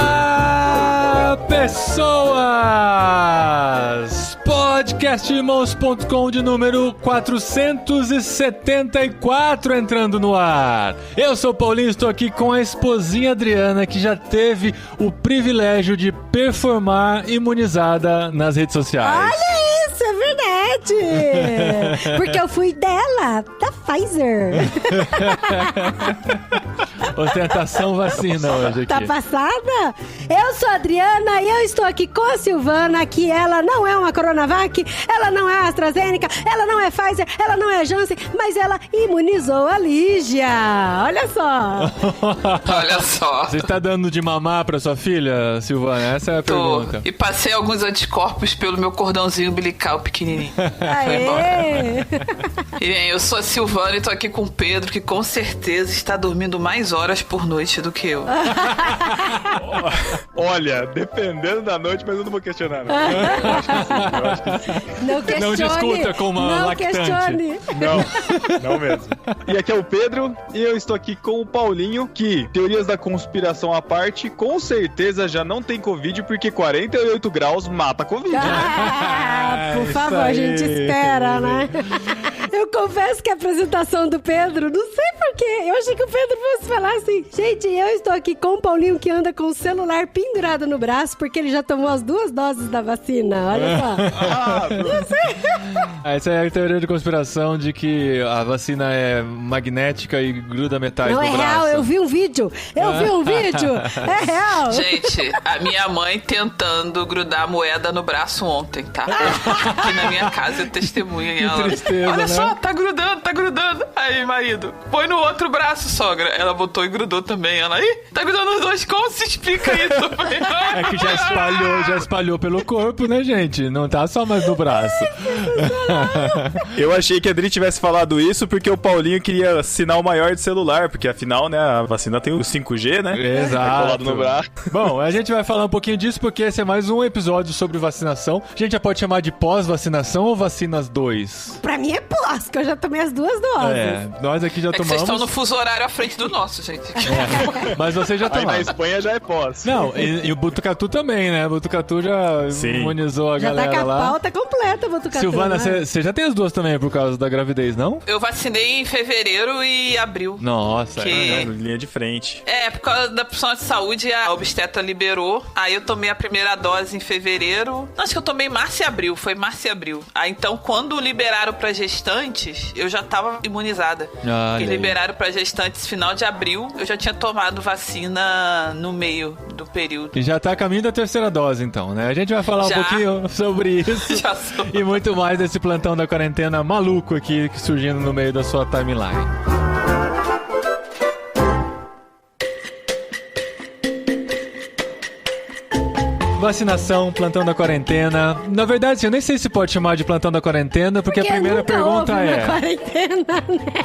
Olá, pessoas! Podcastirmãos.com de número 474 entrando no ar. Eu sou o Paulinho, estou aqui com a esposinha Adriana, que já teve o privilégio de performar imunizada nas redes sociais. Olha isso, é verdade! Porque eu fui dela, da Pfizer. Ostentação vacina hoje aqui. Tá passada? Eu sou a Adriana e eu estou aqui com a Silvana, que ela não é uma Coronavac, ela não é AstraZeneca, ela não é Pfizer, ela não é Janssen, mas ela imunizou a Lígia. Olha só. Olha só. Você está dando de mamar pra sua filha, Silvana? Essa é a pergunta. E passei alguns anticorpos pelo meu cordãozinho umbilical pequenininho. Aê! E bem, eu sou a Silvana e tô aqui com o Pedro, que com certeza está dormindo mais horas por noite do que eu. Olha, dependendo da noite, mas eu não vou questionar. Não. Eu acho que sim. Não questione. Não discuta com uma não lactante. Questione. Não mesmo. E aqui é o Pedro, e eu estou aqui com o Paulinho, que, teorias da conspiração à parte, com certeza já não tem Covid, porque 48 graus mata Covid. Por favor, a gente espera, né? Eu confesso que a apresentação do Pedro, não sei porquê, eu achei que o Pedro fosse falar assim: gente, eu estou aqui com o Paulinho, que anda com o celular pendurado no braço, porque ele já tomou as 2 doses da vacina, olha só. Não sei. Essa é a teoria de conspiração de que a vacina é magnética e gruda metade Não do é braço. real, eu vi um vídeo, é real. Gente, a minha mãe tentando grudar a moeda no braço ontem, tá? Aqui na minha casa eu testemunho e ela. Tristeza, Olha né? só, tá grudando. Aí, marido, põe no outro braço, sogra. Ela botou e grudou também. Ela, tá grudando os dois, como se explica isso? Eu falei, É que já espalhou pelo corpo, né, gente? Não tá só mais no braço. Eu achei que a Adri tivesse falado isso porque o Paulinho queria sinal maior de celular, porque afinal, né, a vacina tem o 5G, né? Exato. Colado no braço. Bom, a gente vai falar um pouquinho disso porque esse é mais um episódio sobre vacinação. A gente já pode chamar de pós-vacinação ou vacinas 2? Pra mim é pós, que eu já tomei as 2 doses. Nós aqui já que tomamos. vocês estão no fuso horário à frente do nosso, gente. Mas você já Aí tomou. na Espanha já é pós. Não, e o Botucatu também, né? O Botucatu já imunizou a Já galera tá com a lá. pauta completa, Botucatu. Silvana, né? você já tem as 2 também por causa da gravidez, não? Eu vacinei em fevereiro e abril. Nossa, Que- Linha de frente. Por causa da profissional de saúde, a obstetra liberou. Aí eu tomei a primeira dose em fevereiro. Acho que eu tomei março e abril. Foi março e abril. Aí então, quando liberaram pra gestantes, eu já tava imunizada. Olha E aí. liberaram pra gestantes final de abril. Eu já tinha tomado vacina no meio do período. E já tá a caminho da 3ª dose, então, né? A gente vai falar um Já. pouquinho sobre isso. Já sou. E muito mais desse plantão da quarentena maluco aqui, surgindo no meio da sua timeline. Vacinação, plantão da quarentena. Na verdade, eu nem sei se pode chamar de plantão da quarentena, porque a primeira nunca pergunta houve é... uma quarentena,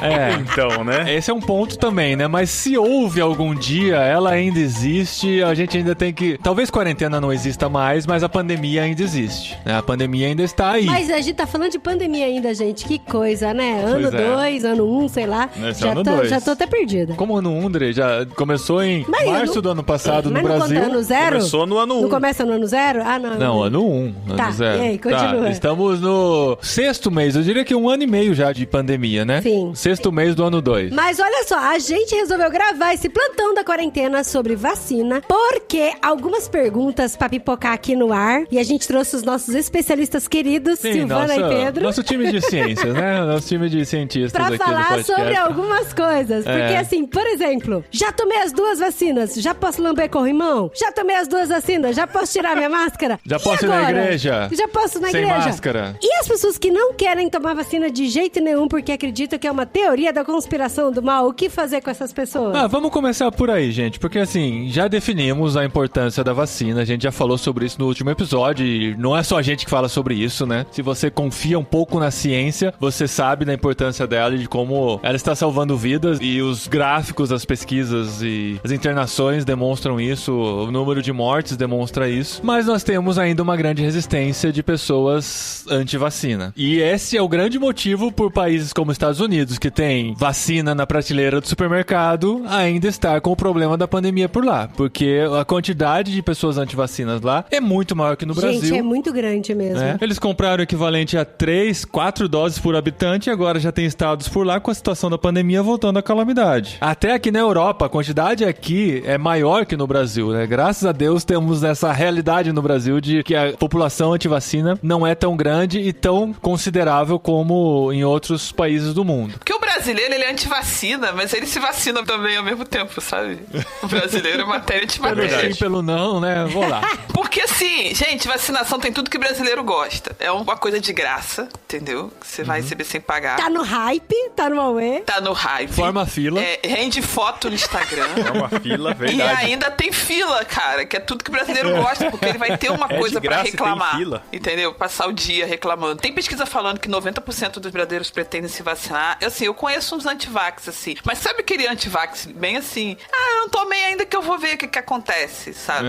né? Então, né? Esse é um ponto também, né? Mas se houve algum dia, ela ainda existe, a gente ainda tem que... Talvez quarentena não exista mais, mas a pandemia ainda existe, né? A pandemia ainda está aí. Mas a gente tá falando de pandemia ainda, gente. Que coisa, né? Ano Pois é. 2, ano 1, sei lá. Esse é ano 2. Já tô até perdida. Como ano 1, André, já começou em Mas março não- do ano passado no Mas não Brasil. conta ano 0? Começou no ano 1. Não começa no ano 0? Ah, não. Não, ano 1, ano Tá, 0. e aí, continua. Tá, estamos no 6º mês, eu diria que 1 ano e meio já de pandemia, né? Sim. 6º mês do ano 2. Mas olha só, a gente resolveu gravar esse plantão da quarentena sobre vacina, porque algumas perguntas pra pipocar aqui no ar, e a gente trouxe os nossos especialistas queridos, Silvana e Pedro, Nosso time de ciências, né? Nosso time de cientistas pra aqui do falar podcast. sobre algumas coisas. Porque assim, por exemplo, já tomei as 2 vacinas, já posso lamber corrimão? Já tomei as 2 vacinas, já posso tirar minha máscara? Já E posso ir na agora? igreja? Já posso ir na Sem igreja? máscara? E as pessoas que não querem tomar vacina de jeito nenhum porque acreditam que é uma teoria da conspiração do mal, o que fazer com essas pessoas? Ah, vamos começar por aí, gente, porque assim, já definimos a importância da vacina, a gente já falou sobre isso no último episódio, e não é só a gente que fala sobre isso, né? Se você confia um pouco na ciência, você sabe da importância dela e de como ela está salvando vidas, e os gráficos, as pesquisas e as internações demonstram isso, o número de mortes demonstra isso. isso, mas nós temos ainda uma grande resistência de pessoas anti-vacina. E esse é o grande motivo por países como os Estados Unidos, que tem vacina na prateleira do supermercado, ainda estar com o problema da pandemia por lá, porque a quantidade de pessoas anti-vacinas lá é muito maior que no Brasil. Gente, é muito grande mesmo. Eles compraram o equivalente a 3, 4 doses por habitante e agora já tem estados por lá com a situação da pandemia voltando à calamidade. Até aqui na Europa, a quantidade aqui é maior que no Brasil, né? Graças a Deus temos essa realidade no Brasil de que a população antivacina não é tão grande e tão considerável como em outros países do mundo. Porque o brasileiro, ele é antivacina, mas ele se vacina também ao mesmo tempo, sabe? O brasileiro é matéria antimatéria. Pelo sim, pelo não, né? Vou lá. Porque assim, gente, vacinação tem tudo que brasileiro gosta. É uma coisa de graça, entendeu? Que você vai receber sem pagar. Tá no hype, tá no Aue. Tá no hype. Forma fila. Rende foto no Instagram. Forma fila, verdade. E ainda tem fila, cara, que é tudo que brasileiro gosta, porque ele vai ter uma coisa pra reclamar. Entendeu? Passar o dia reclamando. Tem pesquisa falando que 90% dos brasileiros pretendem se vacinar. Assim, eu conheço uns antivax, assim. Mas sabe aquele antivax bem assim? Eu não tomei ainda que eu vou ver o que acontece, sabe?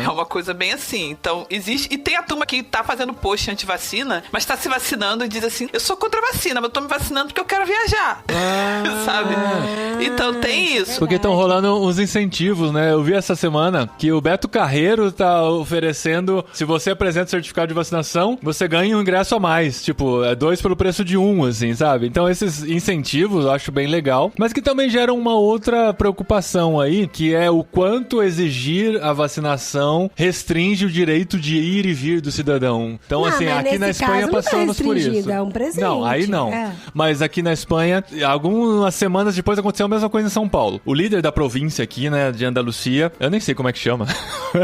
É uma coisa bem assim. Então, existe... E tem a turma que tá fazendo post anti-vacina, mas tá se vacinando e diz assim, eu sou contra a vacina, mas eu tô me vacinando porque eu quero viajar. Sabe? Então, tem isso. Porque estão rolando uns incentivos, né? Eu vi essa semana que o Beto Carreiro tá oferecendo, se você apresenta certificado de vacinação, você ganha um ingresso a mais. Tipo, é 2 pelo preço de 1, assim, sabe? Então, esses incentivos eu acho bem legal, mas que também geram uma outra preocupação aí, que é o quanto exigir a vacinação restringe o direito de ir e vir do cidadão. Então, assim, aqui na Espanha passamos por isso. É um presente. Não, aí não. Mas aqui na Espanha, algumas semanas depois aconteceu a mesma coisa em São Paulo. O líder da província aqui, né, de Andalucia, eu nem sei como é que chama.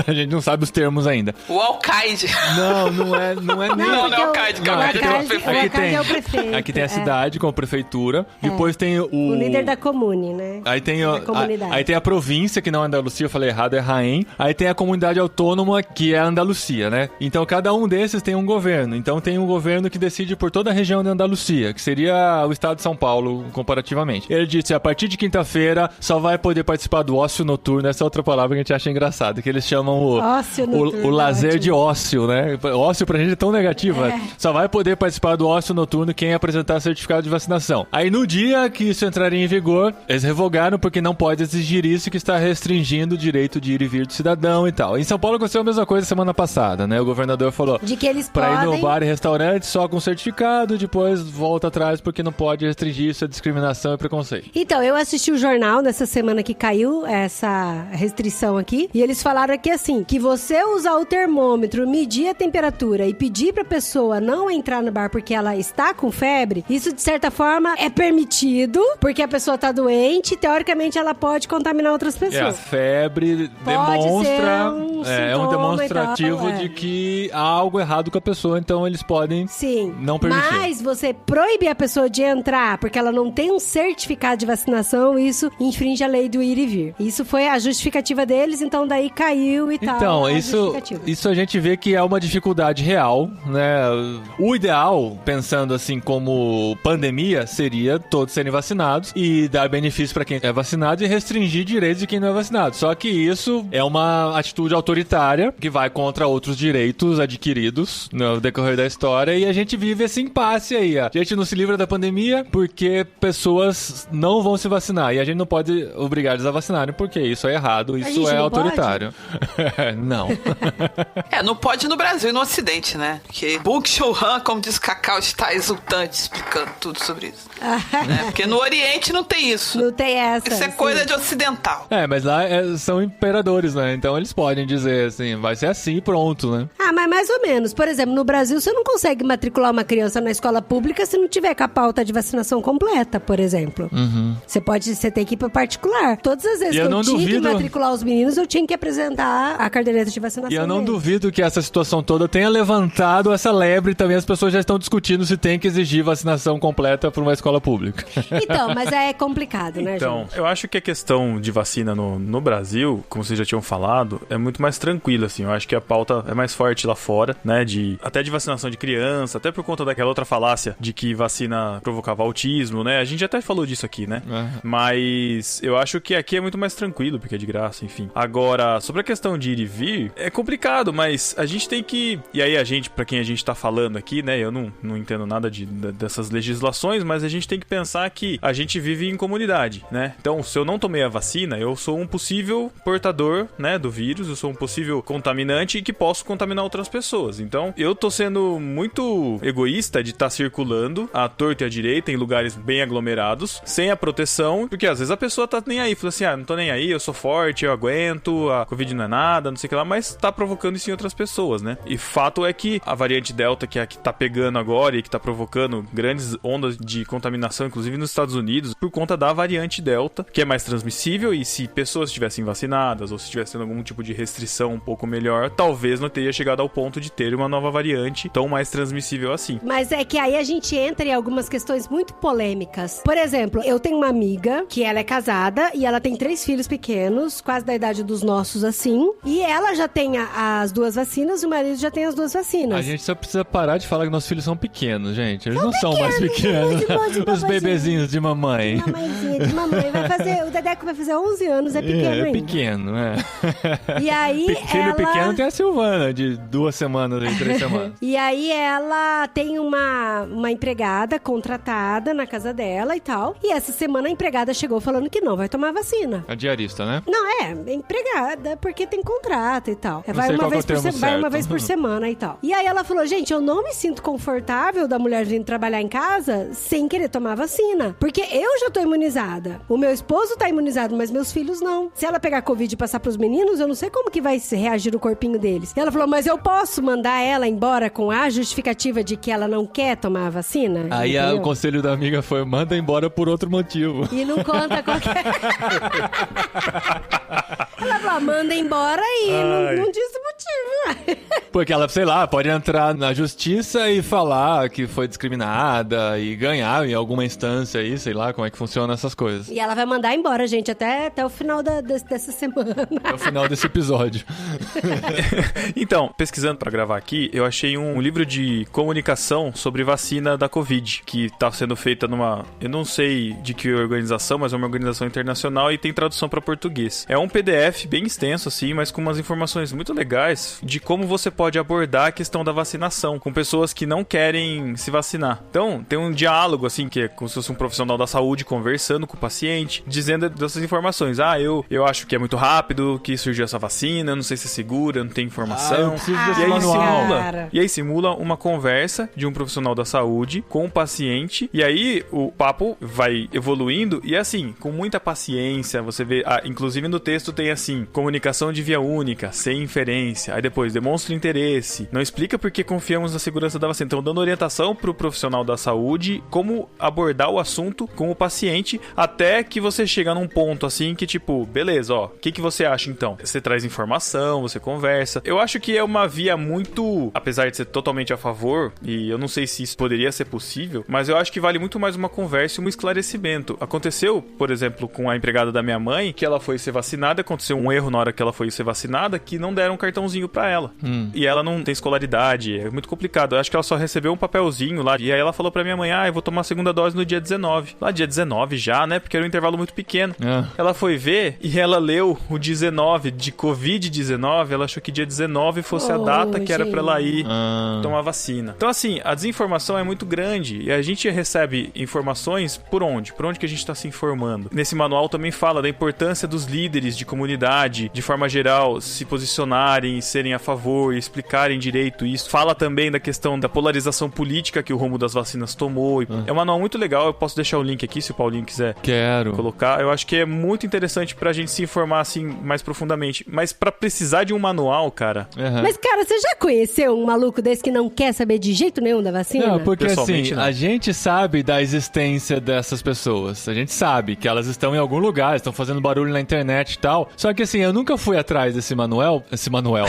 A gente não sabe os termos ainda. O alcaide. Não é nem... Não é alcaide, é o prefeito. Aqui tem a cidade com a prefeitura, depois tem o líder da comune, né? Aí tem aí tem a província, que não é Andalucia, eu falei errado, é Jaén. Aí tem a comunidade autônoma, que é Andalucia, né? Então cada um desses tem um governo. Então tem um governo que decide por toda a região de Andalucia, que seria o estado de São Paulo, comparativamente. Ele disse, a partir de quinta-feira só vai poder participar do ócio noturno, essa é outra palavra que a gente acha engraçada, que eles chamam o lazer de ócio, né? Ócio pra gente é tão negativo, só vai poder participar do ócio noturno quem apresentar certificado de vacinação. Aí no dia que isso entraria em vigor, eles revogaram porque não pode exigir isso, que está restringindo o direito de ir e vir do cidadão e tal. Em São Paulo aconteceu a mesma coisa semana passada, né? O governador falou de que eles pra podem... ir no bar e restaurante só com certificado, depois volta atrás porque não pode restringir isso, é discriminação e preconceito. Então, eu assisti o jornal nessa semana que caiu essa restrição aqui, e eles falaram aqui assim, que você usar o termômetro, medir a temperatura e pedir pra pessoa não entrar no bar porque ela está com febre, isso de certa forma é permitido, porque a pessoa tá doente e teoricamente ela pode contaminar outras pessoas. A febre demonstra, é um demonstrativo de que há algo errado com a pessoa, então eles podem não permitir. Mas você proíbe a pessoa de entrar porque ela não tem um certificado de vacinação, isso infringe a lei do ir e vir. Isso foi a justificativa deles, então daí caiu e tal. Então, isso a gente vê que é uma dificuldade real, né? O ideal, pensando assim como pandemia, seria todos serem vacinados e dar benefício para quem é vacinado e restringir direitos de quem não é vacinado. Só que isso é uma atitude autoritária que vai contra outros direitos adquiridos no decorrer da história, e a gente vive esse impasse aí. A gente não se livra da pandemia porque pessoas não vão se vacinar, e a gente não pode obrigar eles a vacinarem porque isso é errado, isso é autoritário. Não. Não pode no Brasil e no Ocidente, né? Porque Bong Chul-han, como diz Cacau, está exultante explicando tudo sobre isso. Né? Porque no Oriente não tem isso. Não tem essa. Isso é coisa de ocidental. Mas lá são imperadores, né? Então eles podem dizer assim, vai ser assim e pronto, né? Mas mais ou menos. Por exemplo, no Brasil você não consegue matricular uma criança na escola pública se não tiver com a pauta de vacinação completa, por exemplo. Você tem que ir para particular. Todas as vezes que eu tinha que matricular os meninos, eu tinha que apresentar a caderneta de vacinação. E eu não duvido que essa situação toda tenha levantado essa lebre, também as pessoas já estão discutindo se tem que exigir vacinação completa para uma escola pública. público. Então, mas é complicado, né, Então, gente? eu acho que a questão de vacina no Brasil, como vocês já tinham falado, é muito mais tranquila, assim. Eu acho que a pauta é mais forte lá fora, né? Até de vacinação de criança, até por conta daquela outra falácia de que vacina provocava autismo, né? A gente até falou disso aqui, né? Mas eu acho que aqui é muito mais tranquilo, porque é de graça, enfim. Agora, sobre a questão de ir e vir, é complicado, mas a gente tem que... E aí a gente, pra quem a gente tá falando aqui, né? Eu não entendo nada dessas legislações, mas a gente tem que pensar que a gente vive em comunidade, né? Então, se eu não tomei a vacina, eu sou um possível portador, né, do vírus, eu sou um possível contaminante e que posso contaminar outras pessoas. Então, eu tô sendo muito egoísta de estar circulando à torta e à direita em lugares bem aglomerados, sem a proteção, porque às vezes a pessoa tá nem aí, fala assim, não tô nem aí, eu sou forte, eu aguento, a Covid não é nada, não sei o que lá, mas tá provocando isso em outras pessoas, né? E fato é que a variante Delta, que é a que tá pegando agora e que tá provocando grandes ondas de contaminação, inclusive nos Estados Unidos, por conta da variante Delta, que é mais transmissível, e se pessoas estivessem vacinadas ou se estivesse tendo algum tipo de restrição um pouco melhor, talvez não teria chegado ao ponto de ter uma nova variante tão mais transmissível assim. Mas é que aí a gente entra em algumas questões muito polêmicas. Por exemplo, eu tenho uma amiga que ela é casada e ela tem 3 filhos pequenos, quase da idade dos nossos, assim, e ela já tem as 2 vacinas e o marido já tem as 2 vacinas. A gente só precisa parar de falar que nossos filhos são pequenos, gente. Eles não são mais pequenos. Os bebezinhos de mamãe. Mamãezinha de mamãe. O Dedeco vai fazer 11 anos, é pequeno ainda. É pequeno, E aí filho pequeno tem a Silvana, de 2 semanas e 3 semanas. E aí ela tem uma empregada contratada na casa dela e tal. E essa semana a empregada chegou falando que não vai tomar vacina. A diarista, né? Não, empregada, porque tem contrato e tal. Vai uma vez por semana e tal. E aí ela falou, gente, eu não me sinto confortável da mulher vindo trabalhar em casa sem querer tomar vacina. Porque eu já tô imunizada. O meu esposo tá imunizado, mas meus filhos não. Se ela pegar Covid e passar pros meninos, eu não sei como que vai reagir o corpinho deles. E ela falou, mas eu posso mandar ela embora com a justificativa de que ela não quer tomar a vacina? Aí o conselho da amiga foi, manda embora por outro motivo. E não conta qualquer... Ela falou, manda embora e não diz o motivo. Porque ela, sei lá, pode entrar na justiça e falar que foi discriminada e ganhar em alguma instância aí, sei lá como é que funciona essas coisas. E ela vai mandar embora, gente, até o final dessa semana. Até o final desse episódio. Então, pesquisando pra gravar aqui, eu achei um livro de comunicação sobre vacina da Covid, que tá sendo feita eu não sei de que organização, mas é uma organização internacional e tem tradução pra português. É um PDF bem extenso, assim, mas com umas informações muito legais de como você pode abordar a questão da vacinação com pessoas que não querem se vacinar. Então, tem um diálogo, assim, que é como se fosse um profissional da saúde conversando com o paciente, dizendo dessas informações. Eu acho que é muito rápido que surgiu essa vacina, não sei se é segura, não tem informação. Eu preciso desse manual. E aí simula uma conversa de um profissional da saúde com o paciente, e aí o papo vai evoluindo, e assim, com muita paciência, você vê, inclusive no texto tem assim, comunicação de via única, sem inferência, aí depois demonstra interesse, não explica porque confiamos na segurança da vacina, então dando orientação pro profissional da saúde, como abordar o assunto com o paciente, até que você chega num ponto assim, que tipo, beleza, o que você acha então? Você traz informação, você conversa, eu acho que é uma via muito, apesar de ser totalmente a favor, e eu não sei se isso poderia ser possível, mas eu acho que vale muito mais uma conversa e um esclarecimento. Aconteceu, por exemplo, com a empregada da minha mãe, que ela foi ser vacinada, aconteceu um erro na hora que ela foi ser vacinada, que não deram um cartãozinho pra ela. E ela não tem escolaridade, é muito complicado. Eu acho que ela só recebeu um papelzinho lá, e aí ela falou pra minha mãe, eu vou tomar a segunda dose no dia 19. Lá dia 19 já, né? Porque era um intervalo muito pequeno. Ela foi ver e ela leu o 19 de Covid-19, ela achou que dia 19 fosse a data que era pra ela ir tomar vacina. Então assim, a desinformação é muito grande e a gente recebe informações por onde? Por onde que a gente tá se informando? Nesse manual também fala da importância dos líderes de comunidade, de forma geral, se posicionarem, serem a favor e explicarem direito isso. Fala também da questão da polarização política que o rumo das vacinas tomou. É um manual muito legal, eu posso deixar o link aqui se o Paulinho quiser colocar. Eu acho que é muito interessante pra gente se informar assim mais profundamente. Mas pra precisar de um manual, cara... Mas, cara, você já conheceu um maluco desse que não quer saber de jeito nenhum da vacina? Não, porque assim, não. A gente sabe da existência dessas pessoas. A gente sabe que elas estão em algum lugar, estão fazendo barulho na internet e tal. Só que assim, eu nunca fui atrás desse manual. Esse manual.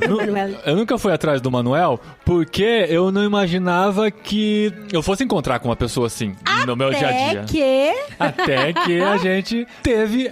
Manuel. Eu nunca fui atrás do Manuel porque eu não imaginava que eu fosse encontrar com uma pessoa assim no meu dia a dia. Até que a gente teve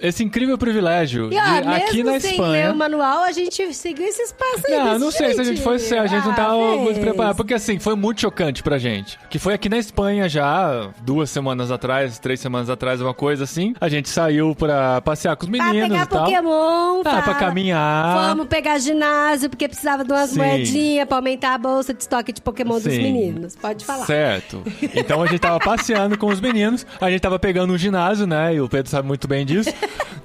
esse incrível privilégio E, de aqui na sem Espanha. ler o manual, a gente seguiu esses passos aí. Não sei se a gente foi certo, a gente não tava muito preparado. Porque assim, foi muito chocante pra gente. Que foi aqui na Espanha já, 2 semanas atrás, 3 semanas atrás, uma coisa assim. A gente saiu pra passear com os meninos pra pegar e tal. Pokémon, Pra caminhar. Vamos pegar ginásio, porque precisava de umas moedinhas pra aumentar a bolsa de estoque de Pokémon dos meninos. Pode falar. Certo. Então a gente tava passeando com os meninos, a gente tava pegando um ginásio, né? E o Pedro sabe muito bem disso.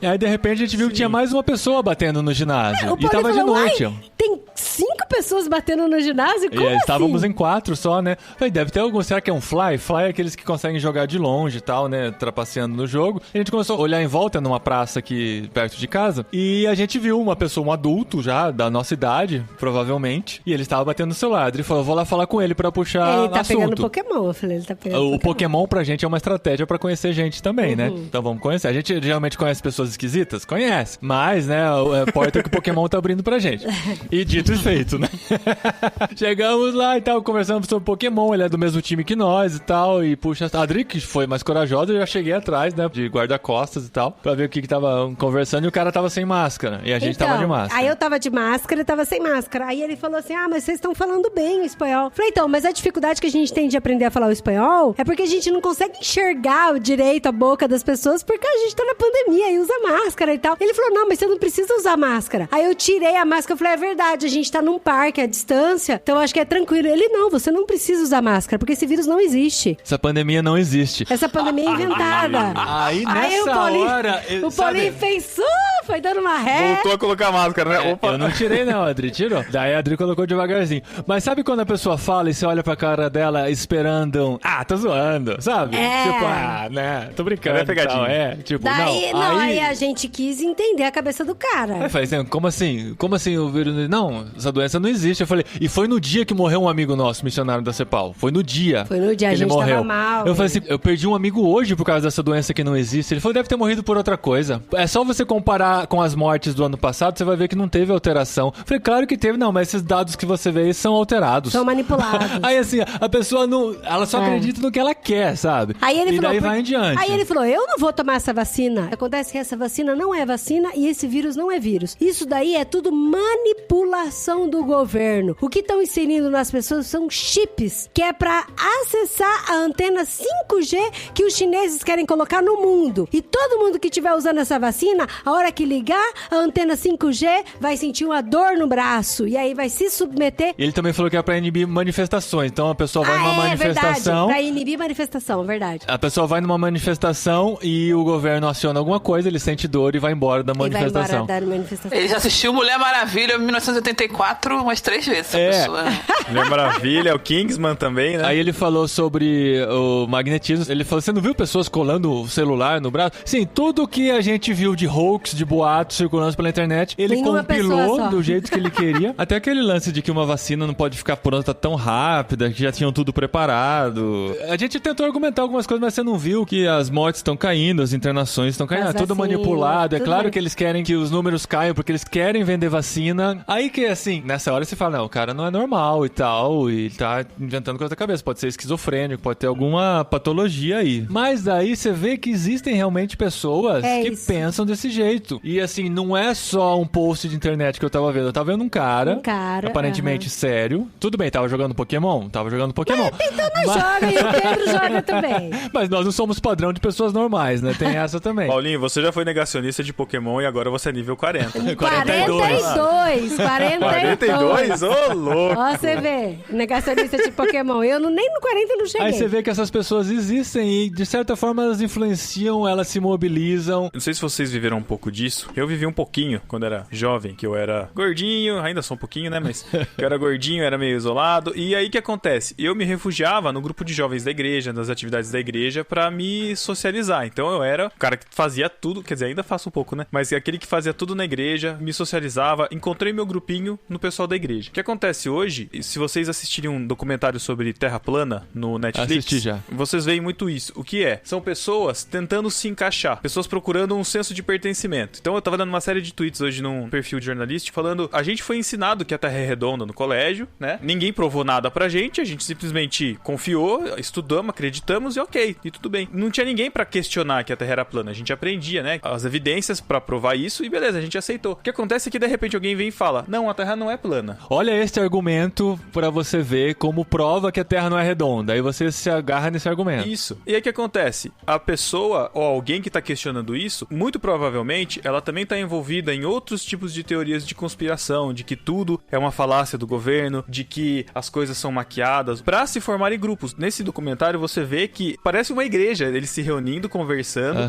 E aí, de repente, a gente viu que tinha mais uma pessoa batendo no ginásio. E tava de noite. Tem 5 pessoas batendo no ginásio? Como assim? Estávamos em 4 só, né? Falei, deve ter algum... Será que é um fly? Fly é aqueles que conseguem jogar de longe e tal, né? Trapaceando no jogo. A gente começou a olhar em volta numa praça aqui perto de casa. E a gente viu uma pessoa, um adulto já, da nossa idade, provavelmente. E ele estava batendo no celular. Ele falou, vou lá falar com ele pra puxar Ele tá assunto. pegando Pokémon. Eu falei, ele tá pegando O Pokémon pra gente é uma estratégia pra conhecer gente também, né? Então vamos conhecer. A gente geralmente conhece pessoas esquisitas? Conhece. Mas, né, a porta que o Pokémon tá abrindo pra gente. E dito e feito, né? Chegamos lá e tal, conversamos sobre Pokémon. Ele é do mesmo time que nós e tal. E puxa, a Adri, que foi mais corajosa, eu já cheguei atrás, né? De guarda-costas e tal. Pra ver o que tava conversando. E o cara tava sem máscara. E a gente tava de máscara. Aí eu tava de máscara e tava sem máscara. Aí ele falou assim, mas vocês estão falando bem o espanhol. Falei, então, mas a dificuldade que a gente tem de aprender a falar o espanhol é porque a gente não consegue enxergar direito a boca das pessoas porque a gente tá na pandemia e usa máscara e tal. Ele falou, não, mas você não precisa usar máscara. Aí eu tirei a máscara e falei, é verdade, a gente tá num parque à distância, então acho que é tranquilo. Ele, não, você não precisa usar máscara, porque esse vírus não existe. Essa pandemia não existe. Essa pandemia é inventada. Aí nessa hora... O Paulinho fez foi dando uma ré. Voltou a colocar a máscara, né? Opa. Eu não tirei não, a Adri tirou. Daí a Adri colocou devagarzinho. Mas sabe quando a pessoa fala e você olha pra cara dela esperando... tô zoando, sabe? Tipo, né? Tô brincando. É pegadinha. Tipo, daí, aí a gente quis entender a cabeça do cara. Aí eu falei assim, como assim? Como assim o vírus... Não, essa doença não existe. Eu falei, e foi no dia que morreu um amigo nosso, missionário da CEPAL. Foi no dia. Foi no dia, que a gente ele morreu. tava mal. Eu falei assim, eu perdi um amigo hoje por causa dessa doença que não existe. Ele falou, deve ter morrido por outra coisa. É só você comparar com as mortes do ano passado, você vai ver que não teve alteração. Eu falei, claro que teve, não, mas esses dados que você vê aí são alterados. São manipulados. Aí assim, a pessoa não... Ela só acredita no que ela quer, sabe? Aí ele falou, daí vai em diante. Aí ele falou, eu não vou tomar essa vacina. Acontece que essa vacina não é vacina e esse vírus não é vírus. Isso daí é tudo manipulação do governo. O que estão inserindo nas pessoas são chips, que é pra acessar a antena 5G que os chineses querem colocar no mundo. E todo mundo que estiver usando essa vacina, a hora que ligar a antena 5G, vai sentir uma dor no braço. E aí vai se submeter. Ele também falou que é pra inibir manifestações. Então a pessoa vai numa manifestação... Verdade, pra inibir manifestação, verdade. A pessoa vai numa manifestação e o governo aciona alguma coisa, ele sente dor e vai embora da manifestação. Ele já assistiu Mulher Maravilha em 1984 umas 3 vezes, essa pessoa. Mulher Maravilha, o Kingsman também, né? Aí ele falou sobre o magnetismo. Ele falou, você não viu pessoas colando o celular no braço? Sim, tudo que a gente viu de hoax, de boatos circulando pela internet, ele compilou do jeito que ele queria. Até aquele lance de que uma vacina não pode ficar pronta tão rápida, que já tinham tudo preparado. A gente tentou argumentar algumas coisas, mas você não viu que as mortes estão caindo, as internações estão caindo. É tudo manipulado. É claro que eles querem que os números caiam, porque eles querem vender vacina. Aí que, assim, nessa hora você fala, não, o cara não é normal e tal, e tá inventando coisa da cabeça. Pode ser esquizofrênico, pode ter alguma patologia aí. Mas daí você vê que existem realmente pessoas que pensam desse jeito. E, assim, não é só um post de internet que eu tava vendo. Eu tava vendo um cara aparentemente sério. Tudo bem, tava jogando Pokémon? Tava jogando Pokémon. Então nós joga e o Pedro joga também. Mas nós não somos padrão de pessoas normais, né? Tem essa também. Paulinho, você já foi negacionista de Pokémon e agora você é nível 40. 42. 42? Ô, louco! Ó, você vê, negacionista de Pokémon. Eu nem no 40 não cheguei. Aí você vê que essas pessoas existem e, de certa forma, elas influenciam, elas se mobilizam. Não sei se vocês viveram um pouco disso. Eu vivi um pouquinho quando era jovem, que eu era gordinho, ainda sou um pouquinho, né? Mas eu era gordinho, era meio isolado. E aí o que acontece? Eu me refugiava no grupo de jovens da igreja, nas atividades da igreja, pra me socializar. Então eu era o cara que fazia tudo, quer dizer, ainda faço um pouco, né? Mas aquele que fazia tudo na igreja, me socializava, encontrei meu grupinho no pessoal da igreja. O que acontece hoje, se vocês assistirem um documentário sobre Terra plana no Netflix, assisti já. Vocês veem muito isso. O que é? São pessoas tentando se encaixar, pessoas procurando um senso de pertencimento. Então eu tava dando uma série de tweets hoje num perfil de jornalista falando, a gente foi ensinado que a Terra é redonda no colégio, né? Ninguém provou nada pra gente, a gente simplesmente confiou, estudamos, acreditamos e ok, e tudo bem. Não tinha ninguém pra questionar que a Terra era plana, a gente aprendia, né? As evidências pra provar isso e beleza, a gente aceitou. O que acontece é que de repente alguém vem e fala, não, a Terra não é plana. Olha este argumento pra você ver como prova que a Terra não é redonda. Aí você se agarra nesse argumento. Isso. E aí o que acontece? A pessoa ou alguém que tá questionando isso, muito provavelmente, ela também tá envolvida em outros tipos de teorias de conspiração, de que tudo é uma falácia do governo, de que as coisas são maquiadas, pra se formarem grupos. Nesse documentário você vê que parece uma igreja, eles se reunindo, conversando,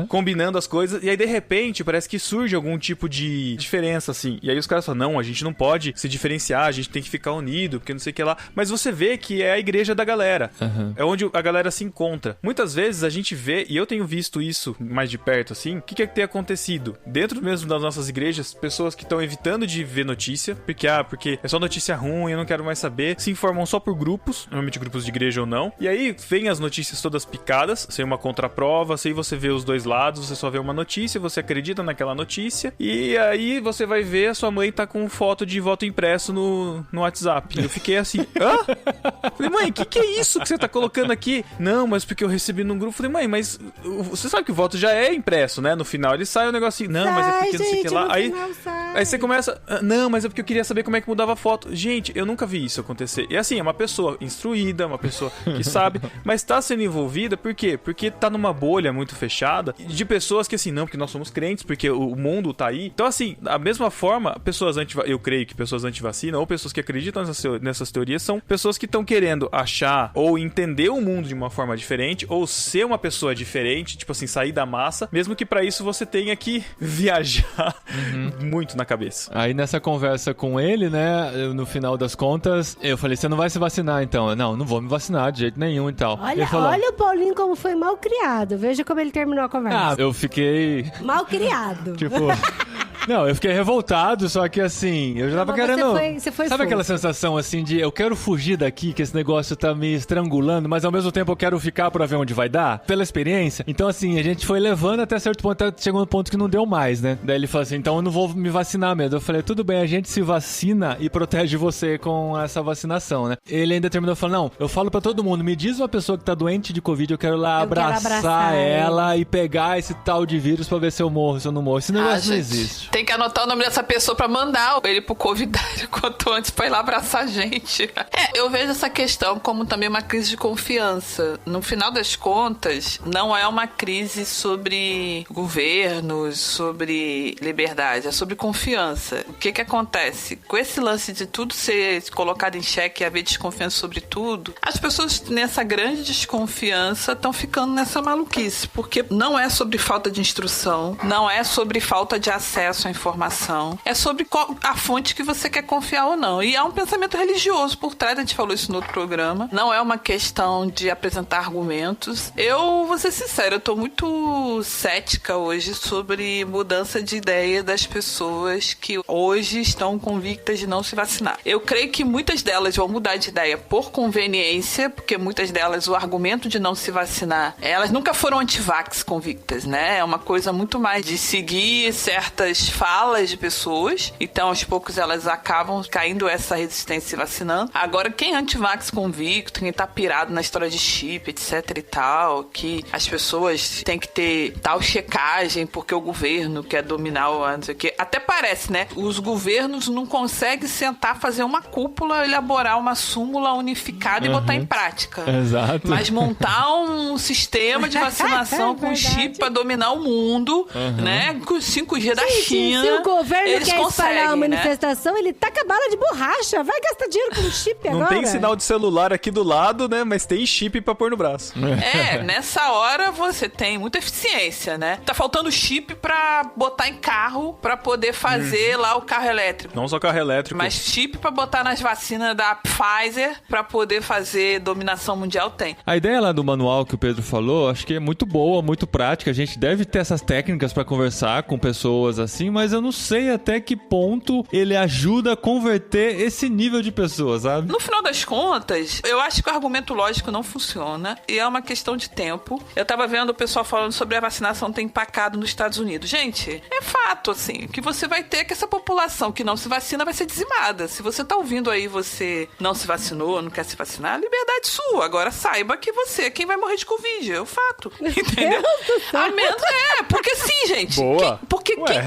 combinando as coisas, e aí de repente parece que surge algum tipo de diferença, assim. E aí os caras falam, não, a gente não pode se diferenciar, a gente tem que ficar unido, porque não sei o que lá. Mas você vê que é a igreja da galera. É onde a galera se encontra. Muitas vezes a gente vê, e eu tenho visto isso mais de perto, assim, o que tem acontecido? Dentro mesmo das nossas igrejas, pessoas que estão evitando de ver notícia, porque é só notícia ruim, eu não quero mais saber, se informam só por grupos, normalmente grupos de igreja ou não, e aí vem as notícias todas picadas, sem uma contraprova, sem você ver os dois lados, você só vê uma notícia, você acredita naquela notícia, e aí você vai ver a sua mãe tá com foto de voto impresso no WhatsApp. Eu fiquei assim, hã? Falei, mãe, que é isso que você tá colocando aqui? Não, mas porque eu recebi num grupo. Falei, mãe, mas você sabe que o voto já é impresso, né? No final ele sai o negocinho. Não, mas é porque não sei o que lá. Aí você começa, não, mas é porque eu queria saber como é que mudava a foto. Gente, eu nunca vi isso acontecer. E assim, é uma pessoa instruída, uma pessoa que sabe, mas tá sendo envolvida, por quê? Porque tá numa bolha muito fechada de pessoas que assim, não, porque nós somos crentes, porque o mundo tá aí. Então assim, da mesma forma, eu creio que pessoas anti-vacina ou pessoas que acreditam nessas teorias são pessoas que estão querendo achar ou entender o mundo de uma forma diferente ou ser uma pessoa diferente, tipo assim, sair da massa, mesmo que pra isso você tenha que viajar muito na cabeça. Aí nessa conversa com ele, né, no final das contas, eu falei, você não vai se vacinar então? Não vou me vacinar de jeito nenhum e tal. Olha o Paulinho como foi mal criado, veja como ele terminou a conversa. Eu fiquei... Mal criado. Tipo... Não, eu fiquei revoltado, só que assim, eu já tava querendo... Você foi sabe aquela sensação assim de eu quero fugir daqui, que esse negócio tá me estrangulando, mas ao mesmo tempo eu quero ficar pra ver onde vai dar? Pela experiência. Então assim, a gente foi levando até certo ponto, até chegou no ponto que não deu mais, né? Daí ele falou assim, então eu não vou me vacinar mesmo. Eu falei, tudo bem, a gente se vacina e protege você com essa vacinação, né? Ele ainda terminou falando, não, eu falo pra todo mundo, me diz uma pessoa que tá doente de Covid, eu quero lá abraçar ela e pegar esse tal de vírus pra ver se eu morro, se eu não morro. Esse negócio não existe. Tem que anotar o nome dessa pessoa pra mandar ele pro convidado quanto antes pra ir lá abraçar a gente. Eu vejo essa questão como também uma crise de confiança. No final das contas, não é uma crise sobre governos, sobre liberdade, é sobre confiança. O que acontece? Com esse lance de tudo ser colocado em xeque e haver desconfiança sobre tudo, as pessoas nessa grande desconfiança estão ficando nessa maluquice, porque não é sobre falta de instrução, não é sobre falta de acesso à informação, é sobre a fonte que você quer confiar ou não. E há um pensamento religioso por trás, a gente falou isso no outro programa. Não é uma questão de apresentar argumentos. Eu vou ser sincera, eu tô muito cética hoje sobre mudança de ideia das pessoas que hoje estão convictas de não se vacinar. Eu creio que muitas delas vão mudar de ideia por conveniência, porque muitas delas, o argumento de não se vacinar, elas nunca foram anti-vax convictas, né? É uma coisa muito mais de seguir certas falas de pessoas, então aos poucos elas acabam caindo essa resistência se vacinando. Agora, quem é anti-vax convicto, quem tá pirado na história de chip, etc e tal, que as pessoas têm que ter tal checagem porque o governo quer dominar o não sei o quê. Até parece, né? Os governos não conseguem sentar, fazer uma cúpula, elaborar uma súmula unificada e botar em prática. Exato. Mas montar um sistema de vacinação com chip pra dominar o mundo, né? Com 5G da China. Se o governo quer espalhar uma manifestação, né? ele taca bala de borracha. Vai gastar dinheiro com chip agora. Não tem sinal de celular aqui do lado, né? Mas tem chip pra pôr no braço. Nessa hora você tem muita eficiência, né? Tá faltando chip pra botar em carro pra poder fazer lá o carro elétrico. Não só carro elétrico. Mas chip pra botar nas vacinas da Pfizer pra poder fazer dominação mundial tem. A ideia lá do manual que o Pedro falou, acho que é muito boa, muito prática. A gente deve ter essas técnicas pra conversar com pessoas assim, assim, mas eu não sei até que ponto ele ajuda a converter esse nível de pessoa, sabe? No final das contas, eu acho que o argumento lógico não funciona e é uma questão de tempo. Eu tava vendo o pessoal falando sobre a vacinação ter empacado nos Estados Unidos. Gente, é fato, assim, que você vai ter que essa população que não se vacina vai ser dizimada. Se você tá ouvindo aí, você não se vacinou, não quer se vacinar, liberdade sua. Agora saiba que você é quem vai morrer de Covid. É o fato. Entendeu? A menos porque sim, gente. Boa. Porque quem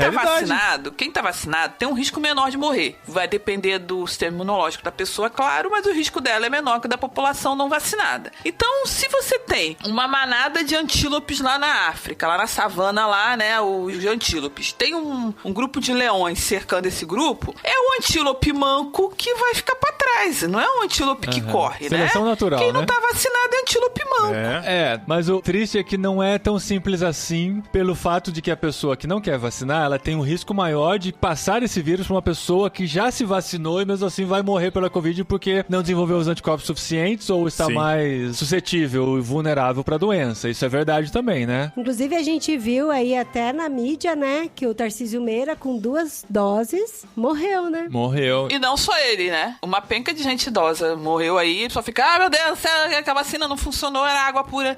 tá vacinado tem um risco menor de morrer. Vai depender do sistema imunológico da pessoa, claro, mas o risco dela é menor que o da população não vacinada. Então, se você tem uma manada de antílopes lá na África, lá na savana lá, né, os antílopes, tem um grupo de leões cercando esse grupo, é o antílope manco que vai ficar pra trás, não é um antílope que corre, Seleção né? natural, Quem não né? tá vacinado é antílope manco. Mas o triste é que não é tão simples assim, pelo fato de que a pessoa que não quer vacinar, ela tem um risco maior de passar esse vírus pra uma pessoa que já se vacinou e mesmo assim vai morrer pela Covid porque não desenvolveu os anticorpos suficientes ou está mais suscetível e vulnerável pra doença. Isso é verdade também, né? Inclusive, a gente viu aí até na mídia, né, que o Tarcísio Meira, com 2 doses, morreu, né? Morreu. E não só ele, né? Uma penca de gente idosa morreu aí, só fica, meu Deus, que a vacina não funcionou, era água pura.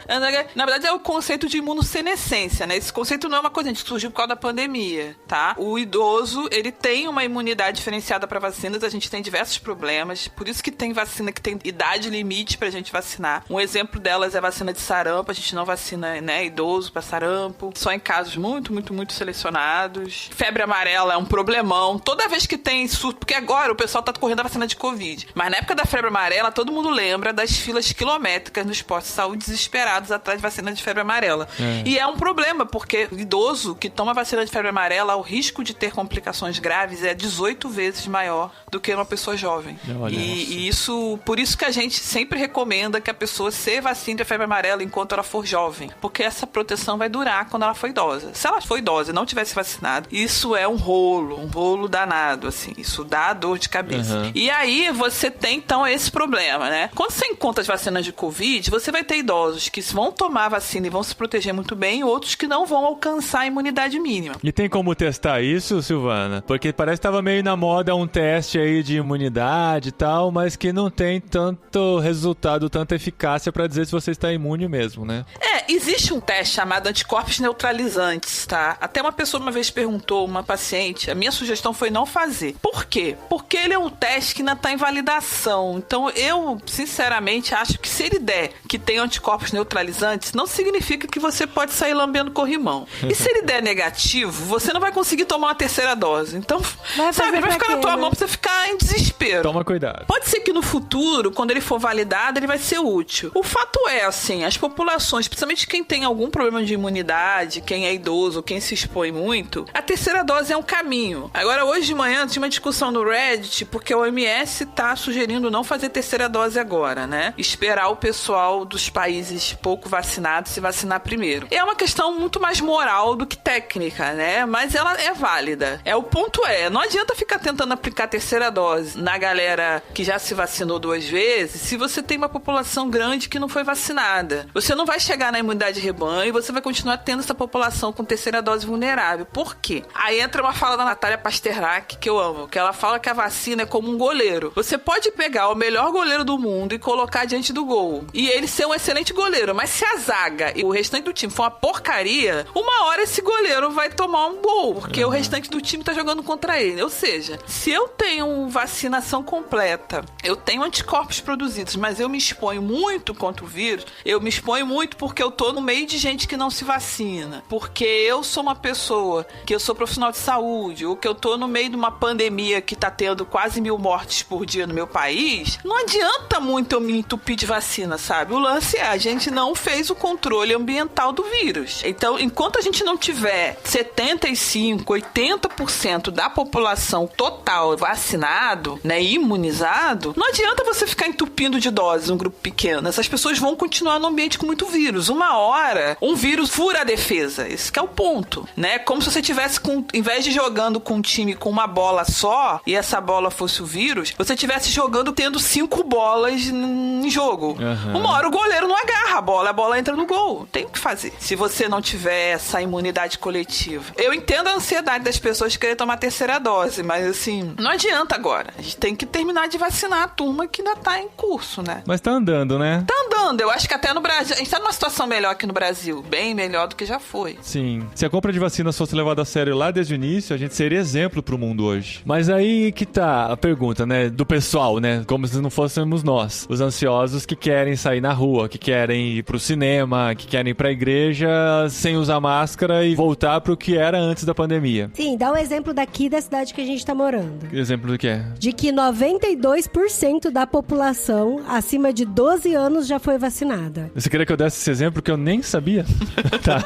Na verdade, é o conceito de imunossenescência, né? Esse conceito não é uma coisa que surgiu por causa da pandemia, tá? O idoso, ele tem uma imunidade diferenciada para vacinas, a gente tem diversos problemas, por isso que tem vacina que tem idade limite pra gente vacinar. Um exemplo delas é a vacina de sarampo, a gente não vacina, né, idoso pra sarampo, só em casos muito, muito, muito selecionados. Febre amarela é um problemão, toda vez que tem surto, porque agora o pessoal tá correndo a vacina de Covid, mas na época da febre amarela, todo mundo lembra das filas quilométricas nos postos de saúde desesperados atrás de vacina de febre amarela. E é um problema, porque o idoso que toma vacina de febre amarela, o risco de ter complicações graves é 18 vezes maior do que uma pessoa jovem. E isso, por isso que a gente sempre recomenda que a pessoa se vacine de febre amarela enquanto ela for jovem, porque essa proteção vai durar quando ela for idosa. Se ela for idosa e não tivesse vacinado, isso é um rolo danado, assim, isso dá dor de cabeça. E aí você tem então esse problema, né? Quando você encontra as vacinas de Covid, você vai ter idosos que vão tomar a vacina e vão se proteger muito bem, e outros que não vão alcançar a imunidade mínima. E tem como testar isso, Silvana? Porque parece que tava meio na moda um teste aí de imunidade e tal, mas que não tem tanto resultado, tanta eficácia pra dizer se você está imune mesmo, né? Existe um teste chamado anticorpos neutralizantes, tá? Até uma pessoa uma vez perguntou, uma paciente, a minha sugestão foi não fazer. Por quê? Porque ele é um teste que ainda tá em validação. Então eu, sinceramente, acho que se ele der que tem anticorpos neutralizantes, não significa que você pode sair lambendo corrimão. E se ele der negativo, você não vai conseguir tomar uma terceira dose. Então, vai ficar na tua mão pra você ficar em desespero. Toma cuidado. Pode ser que no futuro, quando ele for validado, ele vai ser útil. O fato é, assim, as populações, principalmente quem tem algum problema de imunidade, quem é idoso, quem se expõe muito, a terceira dose é um caminho. Agora, hoje de manhã, tinha uma discussão no Reddit, porque a OMS tá sugerindo não fazer terceira dose agora, né? Esperar o pessoal dos países pouco vacinados se vacinar primeiro. É uma questão muito mais moral do que técnica, né? Mas ela é válida. O ponto não adianta ficar tentando aplicar a terceira dose na galera que já se vacinou 2 vezes, se você tem uma população grande que não foi vacinada. Você não vai chegar na imunidade de rebanho e você vai continuar tendo essa população com terceira dose vulnerável. Por quê? Aí entra uma fala da Natália Pasternak, que eu amo, que ela fala que a vacina é como um goleiro. Você pode pegar o melhor goleiro do mundo e colocar diante do gol, e ele ser um excelente goleiro, mas se a zaga e o restante do time for uma porcaria, uma hora esse goleiro vai tomar um gol, porque o restante do time tá jogando contra ele. Ou seja, se eu tenho vacinação completa, eu tenho anticorpos produzidos, mas eu me exponho muito contra o vírus, eu me exponho muito porque eu tô no meio de gente que não se vacina, porque eu sou uma pessoa que eu sou profissional de saúde, ou que eu tô no meio de uma pandemia que tá tendo quase 1000 mortes por dia no meu país, não adianta muito eu me entupir de vacina, sabe? O lance é, a gente não fez o controle ambiental do vírus. Então, enquanto a gente não tiver 75%, 80% da população total vacinado, né, imunizado, não adianta você ficar entupindo de doses um grupo pequeno. Essas pessoas vão continuar no ambiente com muito vírus. Uma uma hora, um vírus fura a defesa. Esse que é o ponto, né? Como se você tivesse, em vez de jogando com um time com uma bola só, e essa bola fosse o vírus, você estivesse jogando tendo 5 bolas em jogo. Uma hora o goleiro não agarra a bola entra no gol. Tem o que fazer. Se você não tiver essa imunidade coletiva. Eu entendo a ansiedade das pessoas de querer tomar a terceira dose, mas assim, não adianta agora. A gente tem que terminar de vacinar a turma que ainda tá em curso, né? Mas tá andando, né? Tá andando. Eu acho que até no Brasil, a gente tá numa situação melhor aqui no Brasil. Bem melhor do que já foi. Sim. Se a compra de vacinas fosse levada a sério lá desde o início, a gente seria exemplo pro mundo hoje. Mas aí que tá a pergunta, né? Do pessoal, né? Como se não fôssemos nós. Os ansiosos que querem sair na rua, que querem ir pro cinema, que querem ir pra igreja sem usar máscara e voltar pro que era antes da pandemia. Sim, dá um exemplo daqui da cidade que a gente tá morando. Que exemplo do que é? De que 92% da população acima de 12 anos já foi vacinada. Você queria que eu desse esse exemplo que eu nem sabia? Tá.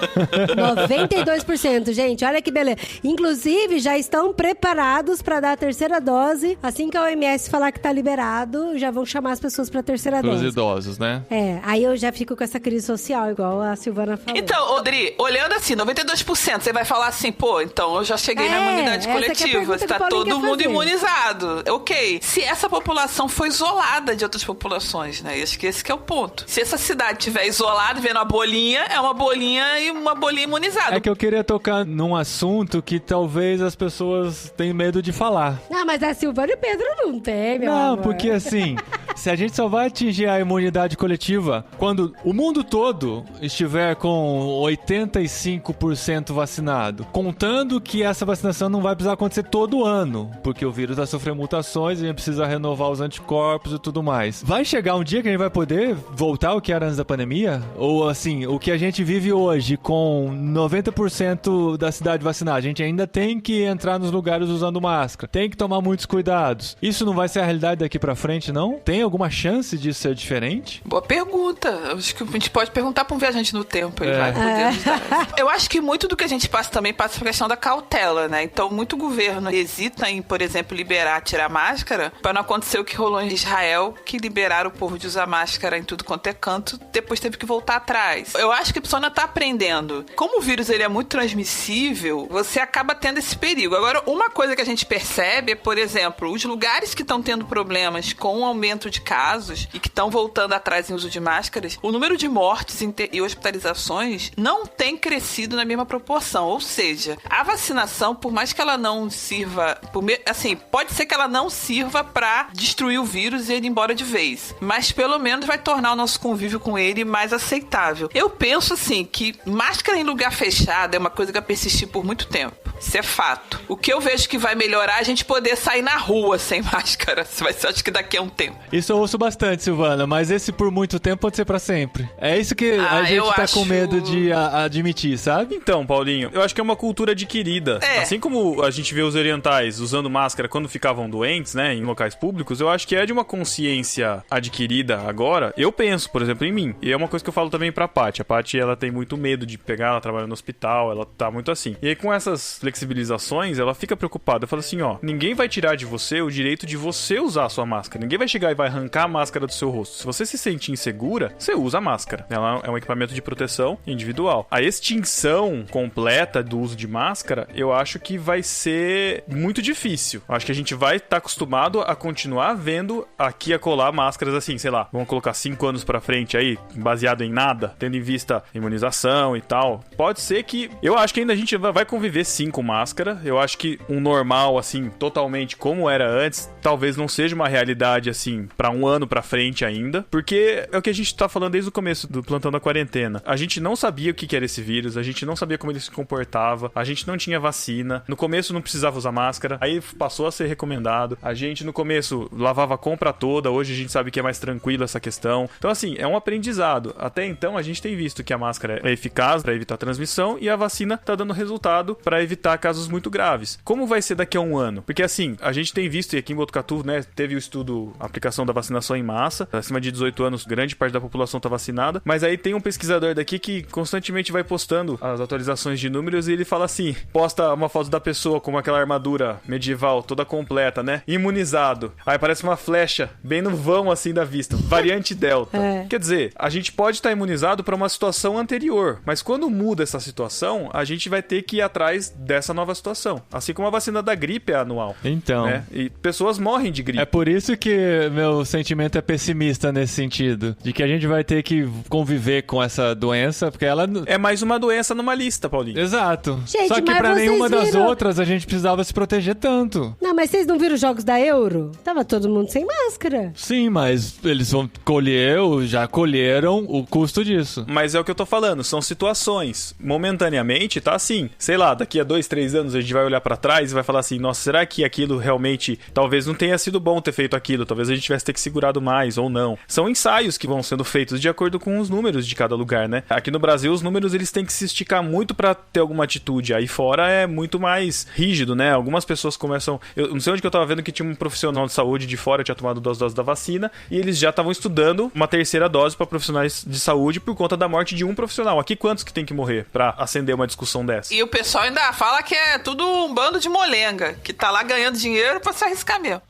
92%, gente. Olha que beleza. Inclusive, já estão preparados para dar a terceira dose. Assim que a OMS falar que tá liberado, já vão chamar as pessoas pra terceira dose. Os idosos, né? É, aí eu já fico com essa crise social, igual a Silvana falou. Então, Odri, olhando assim, 92%, você vai falar assim, pô, então eu já cheguei na imunidade coletiva, está todo mundo imunizado. Ok. Se essa população foi isolada de outras populações, né? Acho que esse que é o ponto. Se essa cidade estiver isolada, vendo a bolinha, é uma bolinha e uma bolinha imunizada. É que eu queria tocar num assunto que talvez as pessoas tenham medo de falar. Não, mas a Silvana e o Pedro não tem, meu Não, amor. porque assim, se a gente só vai atingir a imunidade coletiva quando o mundo todo estiver com 85% vacinado, contando que essa vacinação não vai precisar acontecer todo ano, porque o vírus vai sofrer mutações e a gente precisa renovar os anticorpos e tudo mais. Vai chegar um dia que a gente vai poder voltar ao que era antes da pandemia? Ou assim, o que a gente vive hoje com 90% da cidade vacinada, a gente ainda tem que entrar nos lugares usando máscara, tem que tomar muitos cuidados. Isso não vai ser a realidade daqui pra frente, não? Tem alguma chance disso ser diferente? Boa pergunta. Acho que a gente pode perguntar pra um viajante no tempo. Ele vai poder nos dar. Eu acho que muito do que a gente passa também passa por questão da cautela, né? Então, muito governo hesita em, por exemplo, tirar máscara pra não acontecer o que rolou em Israel, que liberaram o povo de usar máscara em tudo quanto é canto, depois teve que voltar atrás. Eu acho que a pessoa ainda tá aprendendo. Como o vírus ele é muito transmissível, você acaba tendo esse perigo. Agora, uma coisa que a gente percebe é, por exemplo, os lugares que estão tendo problemas com o aumento de casos e que estão voltando atrás em uso de máscaras, o número de mortes e hospitalizações não tem crescido na mesma proporção. Ou seja, a vacinação, por mais que ela não sirva, assim, pode ser que ela não sirva pra destruir o vírus e ele ir embora de vez, mas pelo menos vai tornar o nosso convívio com ele mais aceitável. Eu penso assim, que máscara em lugar fechado é uma coisa que vai persistir por muito tempo. Isso é fato. O que eu vejo que vai melhorar é a gente poder sair na rua sem máscara. Isso vai ser, acho que daqui a um tempo. Isso eu ouço bastante, Silvana, mas esse por muito tempo pode ser pra sempre. É isso que a gente tá com medo de admitir, sabe? Então, Paulinho, eu acho que é uma cultura adquirida. Assim como a gente vê os orientais usando máscara quando ficavam doentes, né, em locais públicos, eu acho que é de uma consciência adquirida agora. Eu penso, por exemplo, em mim. E é uma coisa que eu falo também pra Paty. A Paty, ela tem muito medo de pegar, ela trabalha no hospital, ela tá muito assim. E aí, com essas flexibilizações, ela fica preocupada. Fala assim, ó, ninguém vai tirar de você o direito de você usar a sua máscara. Ninguém vai chegar e vai arrancar a máscara do seu rosto. Se você se sentir insegura, você usa a máscara. Ela é um equipamento de proteção individual. A extinção completa do uso de máscara, eu acho que vai ser muito difícil. Eu acho que a gente vai estar acostumado a continuar vendo aqui a colar máscaras assim, sei lá, vamos colocar 5 anos pra frente aí, baseado em nada, tendo em vista imunização e tal. Pode ser que... Eu acho que ainda a gente vai conviver sim com máscara. Eu acho que um normal, assim, totalmente como era antes, talvez não seja uma realidade, assim, pra um ano pra frente ainda. Porque é o que a gente tá falando desde o começo do Plantão da Quarentena. A gente não sabia o que era esse vírus, a gente não sabia como ele se comportava, a gente não tinha vacina. No começo não precisava usar máscara, aí passou a ser recomendado. A gente no começo lavava a compra toda, hoje a gente sabe que é mais tranquilo essa questão. Então assim, é um aprendizado. Até então a gente tem visto que a máscara é eficaz para evitar a transmissão e a vacina tá dando resultado para evitar evitar casos muito graves. Como vai ser daqui a um ano? Porque assim, a gente tem visto, e aqui em Botucatu, né, teve o estudo, a aplicação da vacinação em massa, acima de 18 anos, grande parte da população tá vacinada, mas aí tem um pesquisador daqui que constantemente vai postando as atualizações de números e ele fala assim, posta uma foto da pessoa com aquela armadura medieval toda completa, né, imunizado, aí parece uma flecha bem no vão assim da vista, variante Delta. Quer dizer, a gente pode estar imunizado para uma situação anterior, mas quando muda essa situação, a gente vai ter que ir atrás dessa nova situação, assim como a vacina da gripe é anual. Então, né? E pessoas morrem de gripe. É por isso que meu sentimento é pessimista nesse sentido, de que a gente vai ter que conviver com essa doença, porque ela... É mais uma doença numa lista, Paulinho. Exato. Gente, só que mas pra vocês nenhuma das viram- outras a gente precisava se proteger tanto. Não, mas vocês não viram os jogos da Euro? Tava todo mundo sem máscara. Sim, mas eles vão colher, ou já colheram o custo disso. Mas é o que eu tô falando, são situações. Momentaneamente, tá assim. Sei lá, daqui a 2, 3 anos a gente vai olhar pra trás e vai falar assim, nossa, será que aquilo realmente... Talvez não tenha sido bom ter feito aquilo, talvez a gente tivesse ter que segurado mais ou não. São ensaios que vão sendo feitos de acordo com os números de cada lugar, né? Aqui no Brasil, os números eles têm que se esticar muito pra ter alguma atitude. Aí fora é muito mais rígido, né? Algumas pessoas começam... Eu não sei onde que eu tava vendo que tinha um profissional de saúde de fora, tinha tomado 2 doses da vacina, e eles já estavam estudando uma terceira dose pra profissionais de saúde por conta da morte de um profissional. Aqui quantos que tem que morrer pra acender uma discussão dessa? E o pessoal ainda fala que é tudo um bando de molenga, que tá lá ganhando dinheiro pra se arriscar mesmo.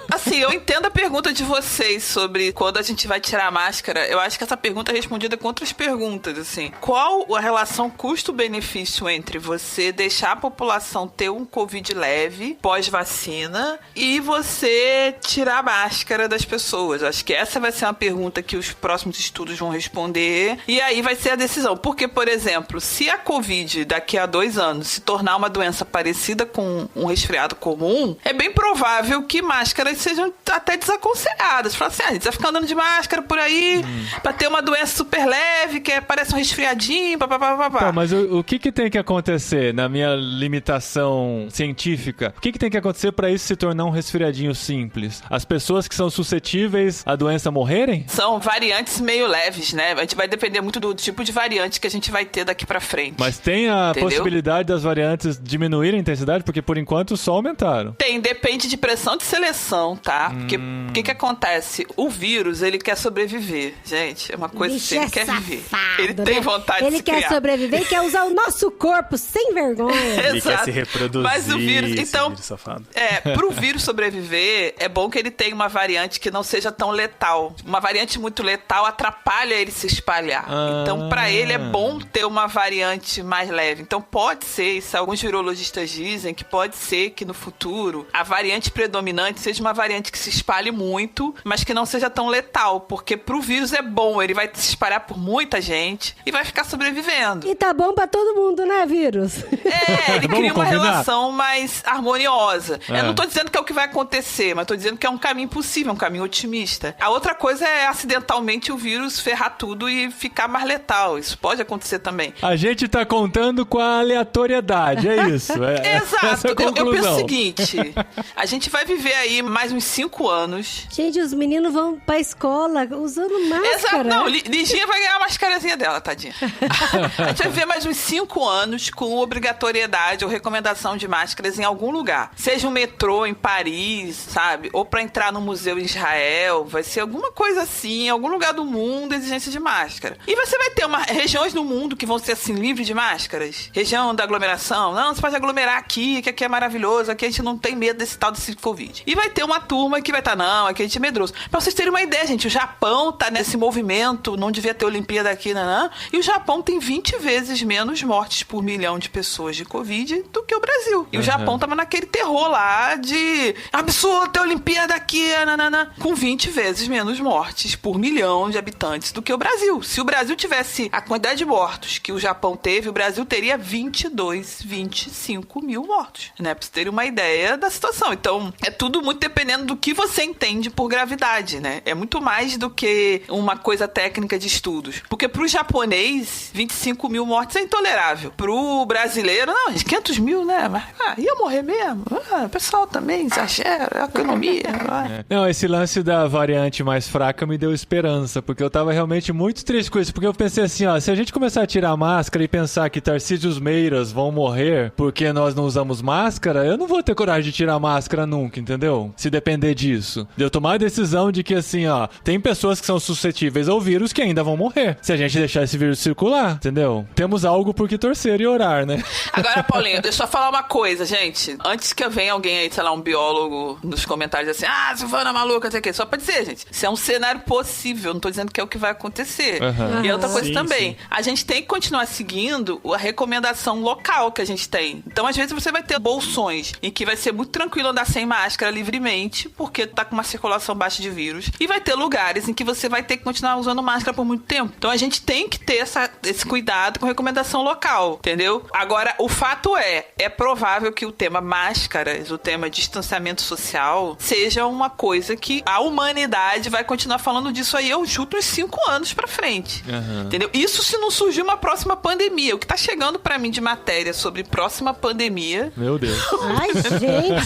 Assim, eu entendo a pergunta de vocês sobre quando a gente vai tirar a máscara. Eu acho que essa pergunta é respondida com outras perguntas, assim. Qual a relação custo-benefício entre você deixar a população ter um Covid leve, pós-vacina, e você tirar a máscara das pessoas? Acho que essa vai ser uma pergunta que os próximos estudos vão responder, e aí vai ser a decisão. Porque, por exemplo, se a Covid daqui a 2 anos se tornar uma doença parecida com um resfriado comum, é bem provável que máscaras sejam até desaconselhadas. Fala assim, a gente vai ficar andando de máscara por aí pra ter uma doença super leve, que parece um resfriadinho, papapá. Tá, mas o que tem que acontecer na minha limitação científica? O que tem que acontecer pra isso se tornar um resfriadinho simples? As pessoas que são suscetíveis à doença morrerem? São variantes meio leves, né? A gente vai depender muito do tipo de variante que a gente vai ter daqui pra frente. Mas tem a Entendeu? possibilidade das variantes diminuírem a intensidade? Porque por enquanto só aumentaram. Depende de pressão de seleção, tá? Porque o que acontece? O vírus, ele quer sobreviver, gente. É uma coisa Bicho assim, ele é quer safado, viver. Ele tem né? vontade de Ele se quer criar. sobreviver e quer usar o nosso corpo sem vergonha. Ele quer se reproduzir. Mas o vírus, esse então, vírus safado. pro vírus sobreviver, é bom que ele tenha uma variante que não seja tão letal. Uma variante muito letal atrapalha ele se espalhar. Então, pra ele é bom ter uma variante mais leve. Então, pode ser, isso alguns virologistas dizem, que pode ser que no futuro a variante predominante seja uma variante que se espalhe muito, mas que não seja tão letal, porque pro vírus é bom, ele vai se espalhar por muita gente e vai ficar sobrevivendo. E tá bom pra todo mundo, né, vírus? Ele Vamos cria uma combinar? relação mais harmoniosa. É. Eu não tô dizendo que é o que vai acontecer, mas tô dizendo que é um caminho possível, um caminho otimista. A outra coisa é acidentalmente o vírus ferrar tudo e ficar mais letal. Isso pode acontecer também. A gente tá contando com a aleatoriedade, é isso. Essa Exato. é a Eu penso conclusão. o seguinte: a gente vai viver aí mais uns 5 anos. Gente, os meninos vão pra escola usando máscara. Exato. Não, Liginha vai ganhar a mascarazinha dela, tadinha. A gente vai viver mais uns 5 anos com obrigatoriedade ou recomendação de máscaras em algum lugar. Seja um metrô em Paris, sabe? Ou pra entrar no museu em Israel. Vai ser alguma coisa assim, em algum lugar do mundo, exigência de máscara. E você vai ter regiões no mundo que vão ser assim, livres de máscaras. Região da aglomeração. Não, você pode aglomerar aqui, que aqui é maravilhoso. Aqui a gente não tem medo desse tal desse Covid. E vai ter uma turma que vai estar, não, aqui a gente é medroso. Pra vocês terem uma ideia, gente, o Japão tá nesse movimento, não devia ter Olimpíada aqui, né? E o Japão tem 20 vezes menos mortes por milhão de pessoas de Covid do que o Brasil. E o Japão tava naquele terror lá de absurdo ter Olimpíada aqui, nanana, com 20 vezes menos mortes por milhão de habitantes do que o Brasil. Se o Brasil tivesse a quantidade de mortos que o Japão teve, o Brasil teria 22, 25 mil mortos, né? Pra você terem uma ideia da situação. Então, é tudo muito dependendo do que você entende por gravidade, né? É muito mais do que uma coisa técnica de estudos. Porque pro japonês, 25 mil mortes é intolerável. Pro brasileiro, não, 500 mil, né? Mas, ia morrer mesmo. O pessoal também exagera, a economia. Não, esse lance da variante mais fraca me deu esperança, porque eu tava realmente muito triste com isso, porque eu pensei assim, ó, se a gente começar a tirar a máscara e pensar que Tarcísios Meiras vão morrer morrer porque nós não usamos máscara, eu não vou ter coragem de tirar a máscara nunca, entendeu? Se depender disso. De eu tomar a decisão de que, assim, ó, tem pessoas que são suscetíveis ao vírus que ainda vão morrer. Se a gente deixar esse vírus circular, entendeu? Temos algo por que torcer e orar, né? Agora, Paulinho, deixa eu falar uma coisa, gente. Antes que venha alguém aí, sei lá, um biólogo nos comentários assim, Silvana maluca, sei o quê. Só pra dizer, gente, isso é um cenário possível, não tô dizendo que é o que vai acontecer. E outra coisa também, a gente tem que continuar seguindo a recomendação local que a gente tem. Então, às vezes, você vai ter bolsões em que vai ser muito tranquilo andar sem máscara livremente, porque tá com uma circulação baixa de vírus. E vai ter lugares em que você vai ter que continuar usando máscara por muito tempo. Então, a gente tem que ter esse cuidado com recomendação local, entendeu? Agora, o fato é provável que o tema máscaras, o tema distanciamento social, seja uma coisa que a humanidade vai continuar falando disso aí, eu chuto uns 5 anos pra frente. Entendeu? Isso se não surgir uma próxima pandemia. O que tá chegando pra mim de matéria sobre próxima pandemia... Meu Deus. Ai,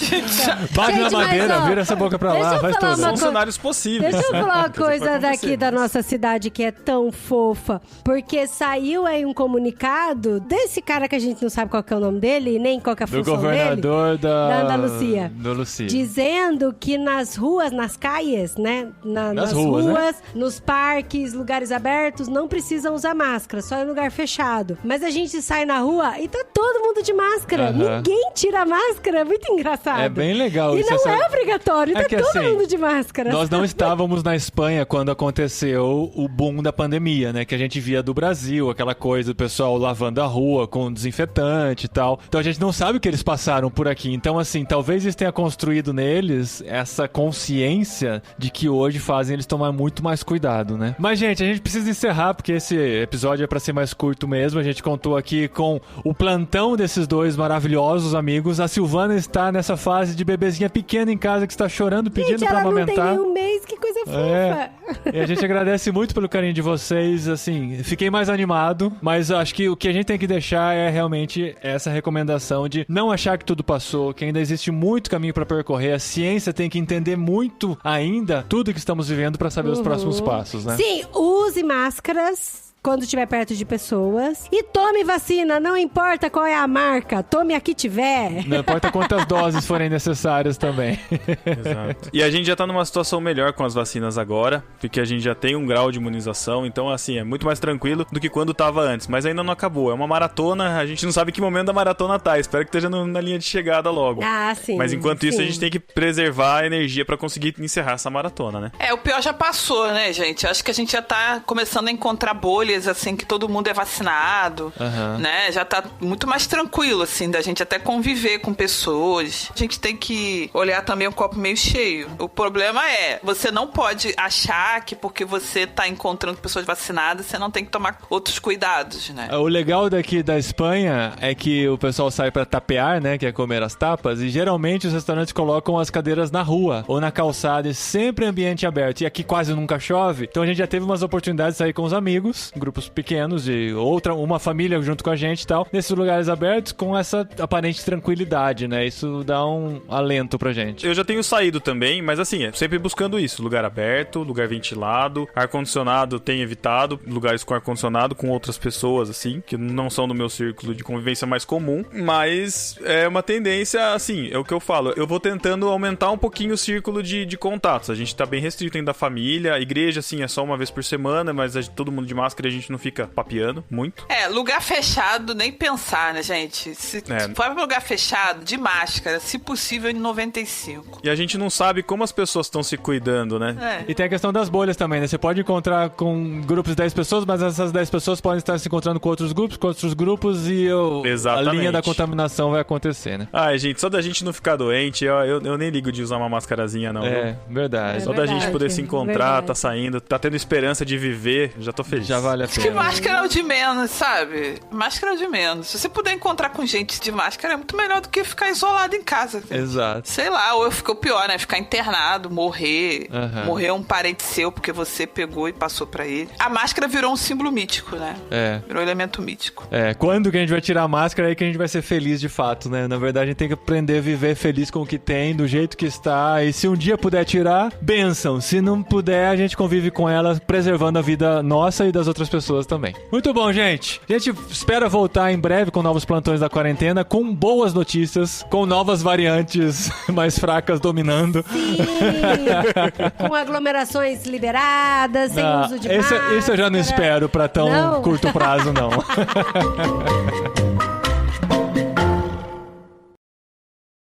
gente. Bate na madeira, vira essa boca pra lá, faz tudo. São cenários possíveis. Deixa eu falar uma coisa daqui acontecer. da nossa cidade que é tão fofa, porque saiu aí um comunicado desse cara que a gente não sabe qual que é o nome dele, nem qual que é a função dele. Do governador da Andaluzia. Do Lucia. Dizendo que nas ruas, nas calles, né? Nas ruas, né? Nos parques, lugares abertos, não precisam usar máscara, só em lugar fechado. Mas a gente sai na rua e tá todo mundo de máscara. Ninguém tira a máscara, é muito engraçado. É bem legal. E isso não é obrigatório, tá todo assim, mundo de máscara. Nós não estávamos na Espanha quando aconteceu o boom da pandemia, né? Que a gente via do Brasil, aquela coisa do pessoal lavando a rua com desinfetante e tal. Então a gente não sabe o que eles passaram por aqui. Então, assim, talvez isso tenha construído neles essa consciência de que hoje fazem eles tomar muito mais cuidado, né? Mas, gente, a gente precisa encerrar porque esse episódio é pra ser mais curto mesmo. A gente contou aqui com o plantão desses dois maravilhosos amigos. A Silvana está nessa fase de bebezinha pequena em casa que está chorando, pedindo pra amamentar. Ela não tem nenhum mês, que coisa fofa. E a gente agradece muito pelo carinho de vocês, assim, fiquei mais animado, mas acho que o que a gente tem que deixar é realmente essa recomendação de não achar que tudo passou, que ainda existe muito caminho pra percorrer, a ciência tem que entender muito ainda tudo que estamos vivendo pra saber os próximos passos, né? Sim, use máscaras quando estiver perto de pessoas. E tome vacina, não importa qual é a marca, tome a que tiver. Não importa quantas doses forem necessárias também. Exato. E a gente já tá numa situação melhor com as vacinas agora, porque a gente já tem um grau de imunização, então assim, é muito mais tranquilo do que quando tava antes, mas ainda não acabou. É uma maratona, a gente não sabe que momento da maratona tá, espero que esteja na linha de chegada logo. Ah, sim. Mas enquanto isso, a gente tem que preservar a energia pra conseguir encerrar essa maratona, né? O pior já passou, né, gente? Acho que a gente já tá começando a encontrar bolhas, assim, que todo mundo é vacinado, né? Já tá muito mais tranquilo, assim, da gente até conviver com pessoas. A gente tem que olhar também o copo meio cheio. O problema é, você não pode achar que porque você tá encontrando pessoas vacinadas, você não tem que tomar outros cuidados, né? O legal daqui da Espanha é que o pessoal sai pra tapear, né, que é comer as tapas, e geralmente os restaurantes colocam as cadeiras na rua ou na calçada, e sempre ambiente aberto. E aqui quase nunca chove, então a gente já teve umas oportunidades de sair com os amigos, grupos pequenos, e uma família junto com a gente e tal, nesses lugares abertos com essa aparente tranquilidade, né? Isso dá um alento pra gente. Eu já tenho saído também, mas assim, é sempre buscando isso, lugar aberto, lugar ventilado, ar-condicionado, tenho evitado lugares com ar-condicionado com outras pessoas, assim, que não são do meu círculo de convivência mais comum, mas é uma tendência, assim, é o que eu falo, eu vou tentando aumentar um pouquinho o círculo de contatos, a gente tá bem restrito ainda da família, a igreja, assim, é só uma vez por semana, mas todo mundo de máscara, a gente não fica papeando muito. Lugar fechado, nem pensar, né, gente? Se for pra lugar fechado, de máscara, se possível, em 95. E a gente não sabe como as pessoas estão se cuidando, né? E tem a questão das bolhas também, né? Você pode encontrar com grupos de 10 pessoas, mas essas 10 pessoas podem estar se encontrando com outros grupos e a linha da contaminação vai acontecer, né? Ai, gente, só da gente não ficar doente, eu nem ligo de usar uma mascarazinha, não. Verdade. Só da gente poder se encontrar, tá saindo, tá tendo esperança de viver, já tô feliz. Já vale a pena. Que máscara é o de menos, sabe? Máscara é o de menos. Se você puder encontrar com gente de máscara, é muito melhor do que ficar isolado em casa. Exato. Sei lá, ou ficou pior, né? Ficar internado, morrer um parente seu porque você pegou e passou pra ele. A máscara virou um símbolo mítico, né? Virou um elemento mítico. Quando que a gente vai tirar a máscara, é aí que a gente vai ser feliz de fato, né? Na verdade, a gente tem que aprender a viver feliz com o que tem, do jeito que está, e se um dia puder tirar, bênção. Se não puder, a gente convive com ela, preservando a vida nossa e das outras pessoas também. Muito bom, gente. A gente espera voltar em breve com novos plantões da quarentena, com boas notícias, com novas variantes mais fracas dominando. Sim, com aglomerações liberadas, sem uso de máscara. Esse eu já não espero pra tão curto prazo, não.